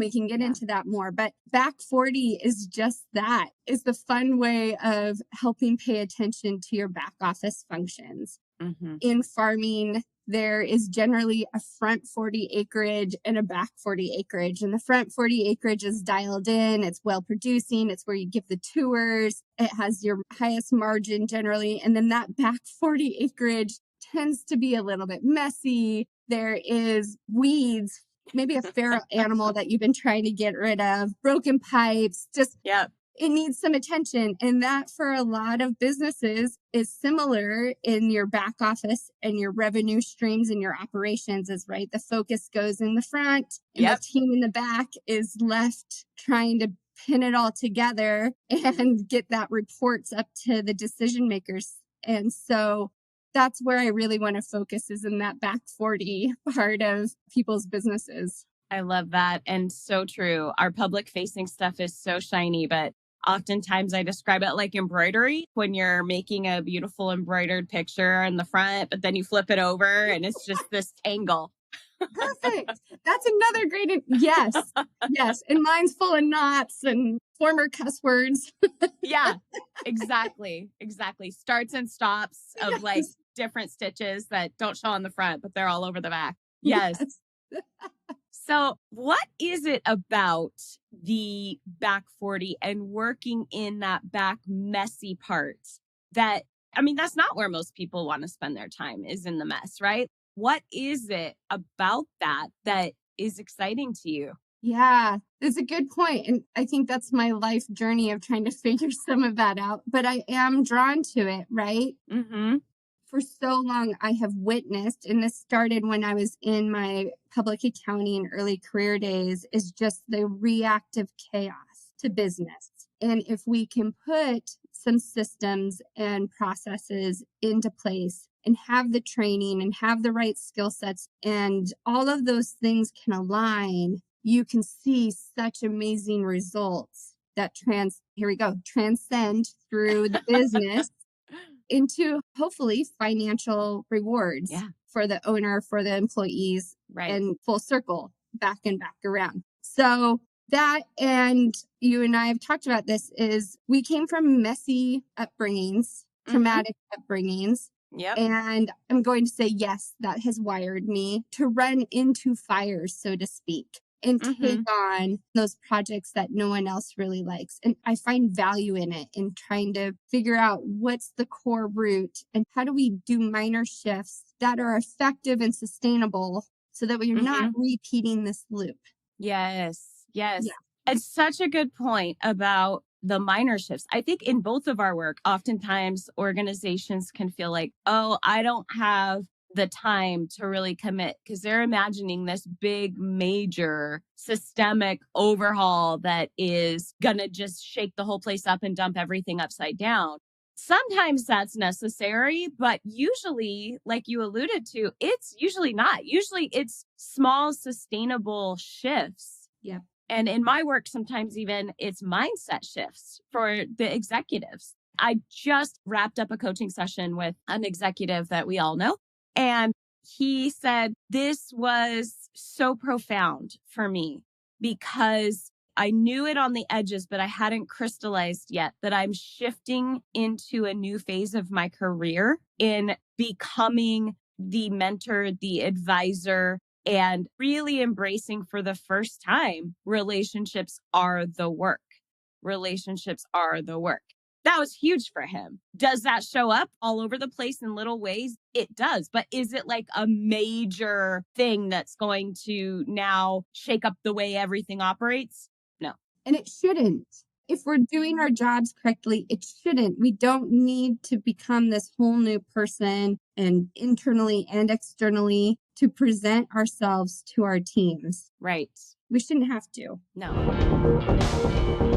We can get into that more, but Back 40 is just that, is the fun way of helping pay attention to your back office functions. Mm-hmm. In farming, there is generally a front 40 acreage and a back 40 acreage. And the front 40 acreage is dialed in. It's well producing. It's where you give the tours. It has your highest margin generally. And then that back 40 acreage tends to be a little bit messy. There is weeds, maybe a feral animal that you've been trying to get rid of, broken pipes, just it needs some attention. And that for a lot of businesses is similar in your back office and your revenue streams and your operations is right. The focus goes in the front and the team in the back is left trying to pin it all together and get that reports up to the decision makers. And so that's where I really want to focus is in that back 40 part of people's businesses. I love that. And so true. Our public facing stuff is so shiny, but oftentimes I describe it like embroidery when you're making a beautiful embroidered picture in the front, but then you flip it over and it's just this tangle. Perfect. That's another great. Yes. Yes. And mine's full of knots and former cuss words. Yeah, exactly. Exactly. Starts and stops of like different stitches that don't show on the front, but they're all over the back. Yes. So what is it about the back 40 and working in that back messy part that, I mean, that's not where most people want to spend their time is in the mess, right? What is it about that that is exciting to you? Yeah, that's a good point. And I think that's my life journey of trying to figure some of that out, but I am drawn to it, right? Mm-hmm. For so long, I have witnessed, and this started when I was in my public accounting early career days, is just the reactive chaos to business. And if we can put some systems and processes into place and have the training and have the right skill sets and all of those things can align, you can see such amazing results that transcend through the business into hopefully financial rewards for the owner, for the employees, and full circle back and back around. So that, and you and I have talked about this, is we came from messy upbringings, traumatic upbringings. Yep. And I'm going to say, yes, that has wired me to run into fires, so to speak, and take on those projects that no one else really likes. And I find value in it, in trying to figure out what's the core root and how do we do minor shifts that are effective and sustainable so that we're not repeating this loop. Yes. Yes. Yeah. It's such a good point about the minor shifts. I think in both of our work, oftentimes organizations can feel like, oh, I don't have the time to really commit because they're imagining this big, major systemic overhaul that is going to just shake the whole place up and dump everything upside down. Sometimes that's necessary, but usually, like you alluded to, it's usually not. Usually it's small, sustainable shifts. Yeah. And in my work, sometimes even it's mindset shifts for the executives. I just wrapped up a coaching session with an executive that we all know. And he said, this was so profound for me because I knew it on the edges, but I hadn't crystallized yet that I'm shifting into a new phase of my career in becoming the mentor, the advisor, and really embracing for the first time, relationships are the work. Relationships are the work. That was huge for him. Does that show up all over the place in little ways? It does. But is it like a major thing that's going to now shake up the way everything operates? No. And it shouldn't. If we're doing our jobs correctly, it shouldn't. We don't need to become this whole new person and internally and externally to present ourselves to our teams. Right. We shouldn't have to. No.